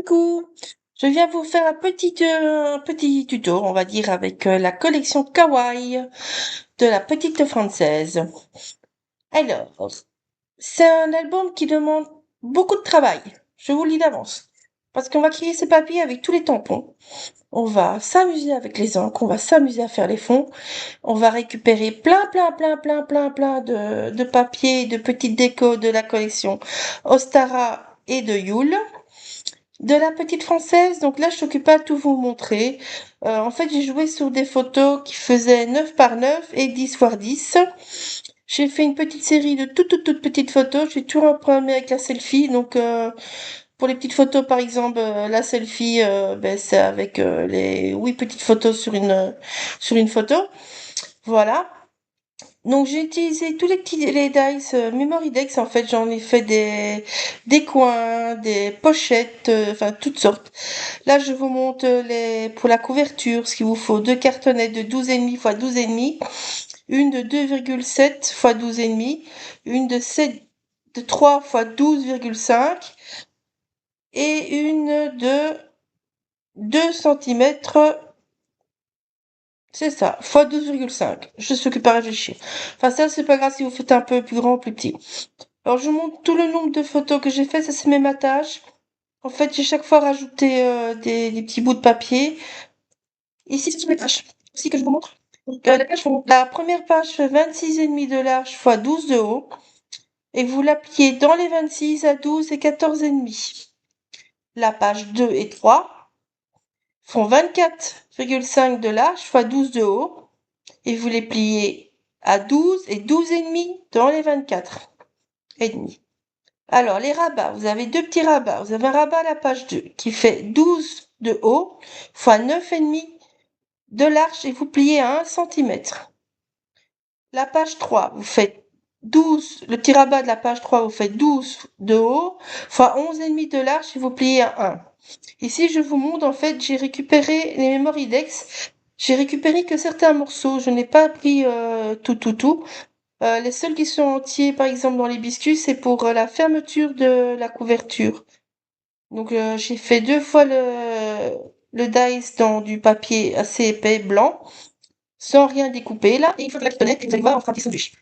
Coucou, je viens vous faire un petit tuto, on va dire, avec la collection Kawaii de la petite française. Alors, c'est un album qui demande beaucoup de travail, je vous le dis d'avance, parce qu'on va créer ces papiers avec tous les tampons. On va s'amuser avec les encres, on va s'amuser à faire les fonds, on va récupérer plein de papiers, de petites décos de la collection Ostara et de Yule. De la petite française, donc là je s'occupe pas à tout vous montrer. En fait j'ai joué sur des photos qui faisaient 9 par 9 et 10 par 10. J'ai fait une petite série de toutes petites photos. J'ai tout imprimé avec la selfie. Donc pour les petites photos par exemple, la selfie c'est avec les 8 petites photos sur une photo. Voilà. Donc j'ai utilisé tous les dice Memory Dex, en fait j'en ai fait des coins, des pochettes, enfin toutes sortes. Là je vous montre les pour la couverture ce qu'il vous faut: deux cartonnettes de 12,5 x 12,5, une de 2,7 x 12,5, une de 7 de 3 x 12,5 et une de 2 centimètres. C'est ça, fois 12,5. Je s'occupe à réfléchir. Enfin, ça, c'est pas grave si vous faites un peu plus grand ou plus petit. Alors, je vous montre tout le nombre de photos que j'ai fait. Ça, c'est mes matages. En fait, j'ai chaque fois rajouté des petits bouts de papier. Ici, ce sont les pages. Aussi que je vous montre. Donc, la première page fait 26,5 de large fois 12 de haut. Et vous la pliez dans les 26 à 12 et 14,5. La page 2 et 3 font 24,5 de large fois 12 de haut. Et vous les pliez à 12 et 12,5 dans les 24 et demi. Alors, les rabats, vous avez deux petits rabats. Vous avez un rabat à la page 2 qui fait 12 de haut fois 9,5 de large et vous pliez à 1 cm. La page 3, vous faites 12, le petit rabat de la page 3, vous faites 12 de haut fois 11,5 de large et vous pliez à 1. Ici, je vous montre, en fait, j'ai récupéré les Memory Dex. J'ai récupéré que certains morceaux. Je n'ai pas pris tout. Les seuls qui sont entiers, par exemple, dans l'hibiscus, c'est pour la fermeture de la couverture. Donc, j'ai fait deux fois le dice dans du papier assez épais, blanc, sans rien découper, là. Et il faut de la kitonnette, et vous allez voir, on fera un petit sandwich.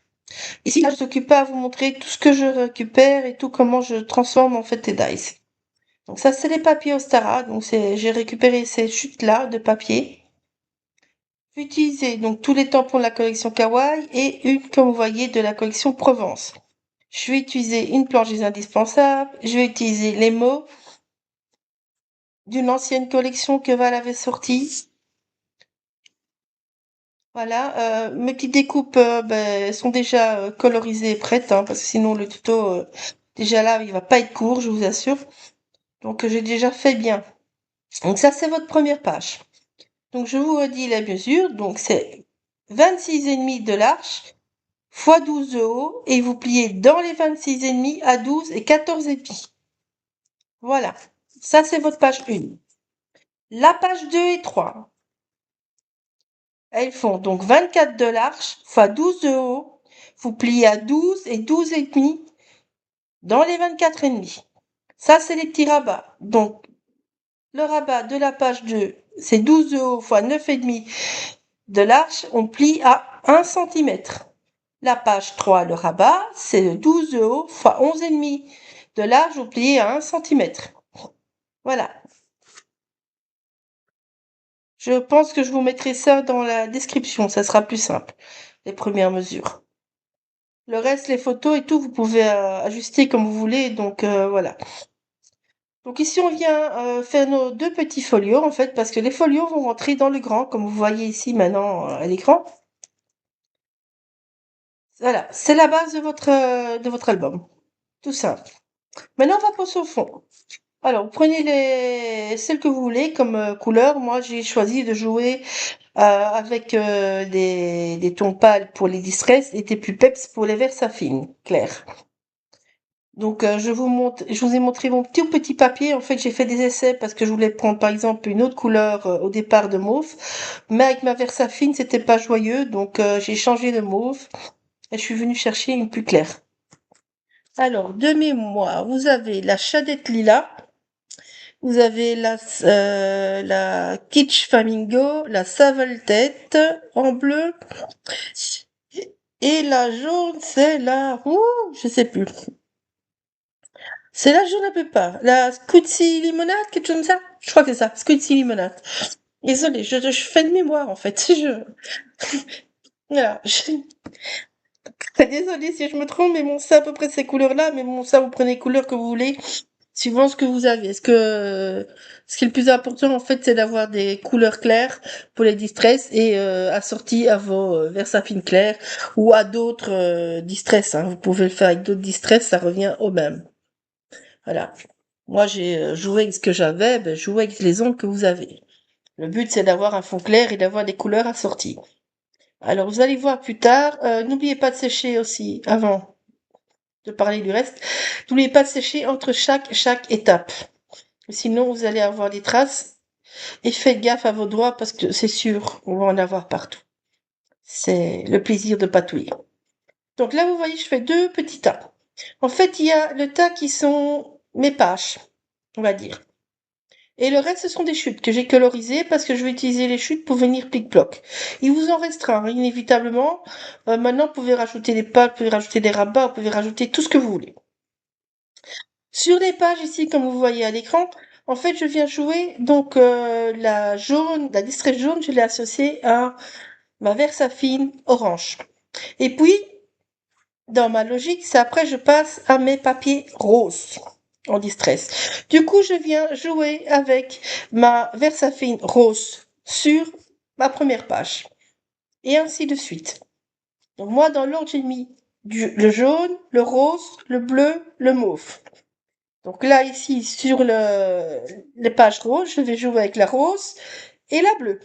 Ici, là, je s'occupe pas à vous montrer tout ce que je récupère et tout comment je transforme, en fait, les dice. Donc ça, c'est les papiers Ostara. Donc j'ai récupéré ces chutes-là de papier. J'ai utilisé donc tous les tampons de la collection Kawaii et une, comme vous voyez, de la collection Provence. Je vais utiliser une planche des indispensables. Je vais utiliser les mots d'une ancienne collection que Val avait sortie. Voilà, mes petites découpes sont déjà colorisées et prêtes, hein, parce que sinon le tuto, déjà là, il va pas être court, je vous assure. Donc j'ai déjà fait bien. Donc ça, c'est votre première page. Donc je vous redis la mesure. Donc c'est 26,5 de large fois 12 de haut et vous pliez dans les 26,5 à 12 et 14,5. Voilà. Ça, c'est votre page 1. La page 2 et 3, elles font donc 24 de large fois 12 de haut. Vous pliez à 12 et 12,5 dans les 24,5. Ça, c'est les petits rabats. Donc, le rabat de la page 2, c'est 12 de haut fois 9,5 de large. On plie à 1 cm. La page 3, le rabat, c'est 12 de haut fois 11,5 de large. On plie à 1 cm. Voilà. Je pense que je vous mettrai ça dans la description, ça sera plus simple, les premières mesures. Le reste, les photos et tout, vous pouvez ajuster comme vous voulez, donc voilà. Donc ici, on vient faire nos deux petits folios, en fait, parce que les folios vont rentrer dans le grand, comme vous voyez ici maintenant à l'écran. Voilà, c'est la base de votre album. Tout simple. Maintenant, on va passer au fond. Alors, vous prenez celles que vous voulez comme couleur. Moi, j'ai choisi de jouer avec des tons pâles pour les distress et des plus peps pour les verts saphines clairs. Donc, je vous ai montré mon petit papier. En fait, j'ai fait des essais parce que je voulais prendre, par exemple, une autre couleur au départ de mauve. Mais avec ma Versafine, c'était pas joyeux. Donc, j'ai changé de mauve et je suis venue chercher une plus claire. Alors, de mémoire, vous avez la Shadette Lila. Vous avez la Kitsch Flamingo, la Savaltête en bleu, et la jaune, c'est la, je sais plus. C'est la jaune un peu pas. La Scuzzi Limonade, quelque chose comme ça? Je crois que c'est ça, Scuzzi Limonade. Désolée, je fais de mémoire, en fait. Voilà. Désolée si je me trompe, mais bon, c'est à peu près ces couleurs-là, mais bon, ça, vous prenez les couleurs que vous voulez. Suivant ce que vous avez. Ce qui est le plus important en fait, c'est d'avoir des couleurs claires pour les distress et assorties à vos Versafine clairs ou à d'autres distress. Hein. Vous pouvez le faire avec d'autres distress, ça revient au même. Voilà. Moi, j'ai joué avec ce que j'avais, ben, jouez avec les ongles que vous avez. Le but, c'est d'avoir un fond clair et d'avoir des couleurs assorties. Alors, vous allez voir plus tard. N'oubliez pas de sécher aussi avant de parler du reste. N'oubliez pas de sécher entre chaque étape. Sinon, vous allez avoir des traces. Et faites gaffe à vos doigts parce que c'est sûr, on va en avoir partout. C'est le plaisir de patouiller. Donc là, vous voyez, je fais deux petits tas. En fait, il y a le tas qui sont mes pages, on va dire. Et le reste, ce sont des chutes que j'ai colorisées parce que je vais utiliser les chutes pour venir plic-ploc. Il vous en restera, hein, inévitablement. Maintenant, vous pouvez rajouter des pâtes, vous pouvez rajouter des rabats, vous pouvez rajouter tout ce que vous voulez. Sur les pages ici, comme vous voyez à l'écran, en fait, je viens jouer donc la jaune, la distress jaune, je l'ai associée à ma Versafine orange. Et puis, dans ma logique, c'est après je passe à mes papiers roses en distress. Du coup, je viens jouer avec ma Versafine rose sur ma première page. Et ainsi de suite. Donc moi, dans l'ordre, j'ai mis le jaune, le rose, le bleu, le mauve. Donc là, ici, sur les pages roses, je vais jouer avec la rose et la bleue.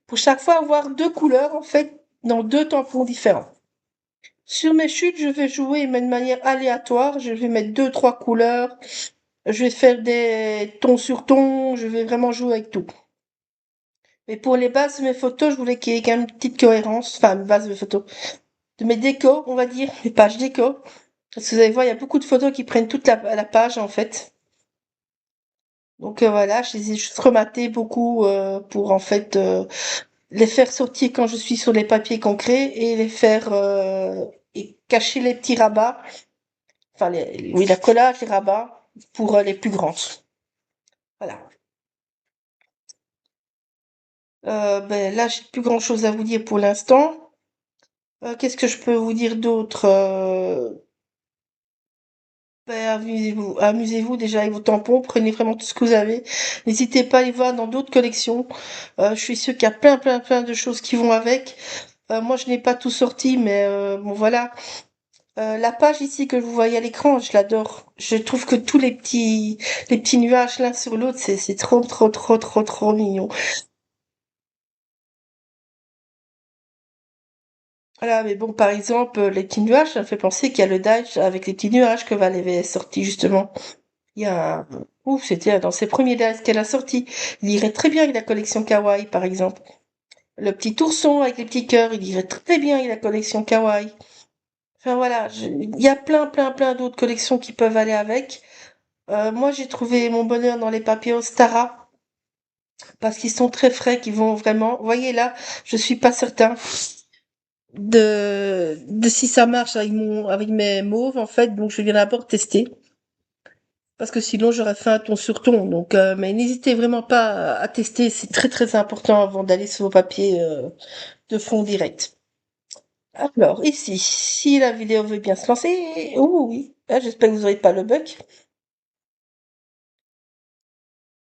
Pour chaque fois avoir deux couleurs, en fait, dans deux tampons différents. Sur mes chutes, je vais jouer mais de manière aléatoire. Je vais mettre deux, trois couleurs. Je vais faire des tons sur tons. Je vais vraiment jouer avec tout. Mais pour les bases de mes photos, je voulais qu'il y ait quand même une petite cohérence. Enfin, mes bases de mes photos. De mes décos, on va dire. Mes pages déco. Parce que vous allez voir, il y a beaucoup de photos qui prennent toute la page, en fait. Donc voilà, je les ai juste rematées beaucoup pour en fait les faire sortir quand je suis sur les papiers concrets et les faire et cacher les petits rabats, enfin oui la collage, les rabats pour les plus grands. Voilà. Ben là j'ai plus grand chose à vous dire pour l'instant. Qu'est-ce que je peux vous dire d'autre? Ben, amusez-vous déjà avec vos tampons, prenez vraiment tout ce que vous avez. N'hésitez pas à aller voir dans d'autres collections. Je suis sûre qu'il y a plein de choses qui vont avec. Moi, je n'ai pas tout sorti, mais bon, voilà. La page ici que vous voyez à l'écran, je l'adore. Je trouve que tous les petits nuages l'un sur l'autre, c'est trop mignon. Voilà, mais bon, par exemple, les petits nuages, ça me fait penser qu'il y a le Dash avec les petits nuages que Val avait sorti justement. Il y a, ouf, c'était dans ses premiers Dash qu'elle a sorti. Il irait très bien avec la collection Kawaii, par exemple. Le petit ourson avec les petits cœurs, il irait très bien avec la collection Kawaii. Enfin voilà, il y a plein d'autres collections qui peuvent aller avec. Moi, j'ai trouvé mon bonheur dans les papiers Stara parce qu'ils sont très frais, qu'ils vont vraiment. Vous voyez là, je suis pas certain de si ça marche avec mes mauves en fait, donc je viens d'abord tester parce que sinon j'aurais fait un ton sur ton. Donc, mais n'hésitez vraiment pas à tester, c'est très important avant d'aller sur vos papiers de fond direct. Alors ici, si la vidéo veut bien se lancer, oh oui, ah, j'espère que vous n'aurez pas le bug.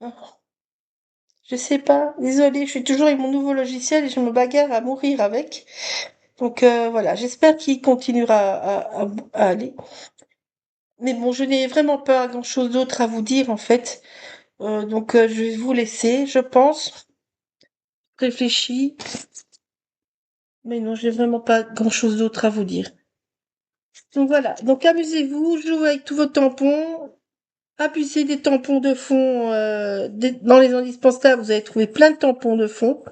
Ah, je sais pas, désolée, je suis toujours avec mon nouveau logiciel et je me bagarre à mourir avec. Donc voilà, j'espère qu'il continuera à aller. Mais bon, je n'ai vraiment pas grand-chose d'autre à vous dire en fait. Donc je vais vous laisser, je pense. Réfléchis. Mais non, j'ai vraiment pas grand-chose d'autre à vous dire. Donc voilà, donc amusez-vous, jouez avec tous vos tampons. Abusez des tampons de fond. Dans les indispensables, vous allez trouver plein de tampons de fond.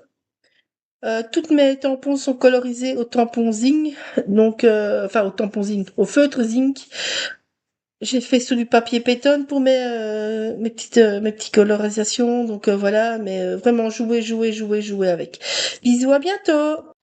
Toutes mes tampons sont colorisés au tampon zinc, donc enfin au tampon zinc, au feutre zinc. J'ai fait sous du papier pétone pour mes petites colorisations, donc voilà, mais vraiment jouer, jouer, jouer, jouer avec. Bisous, à bientôt!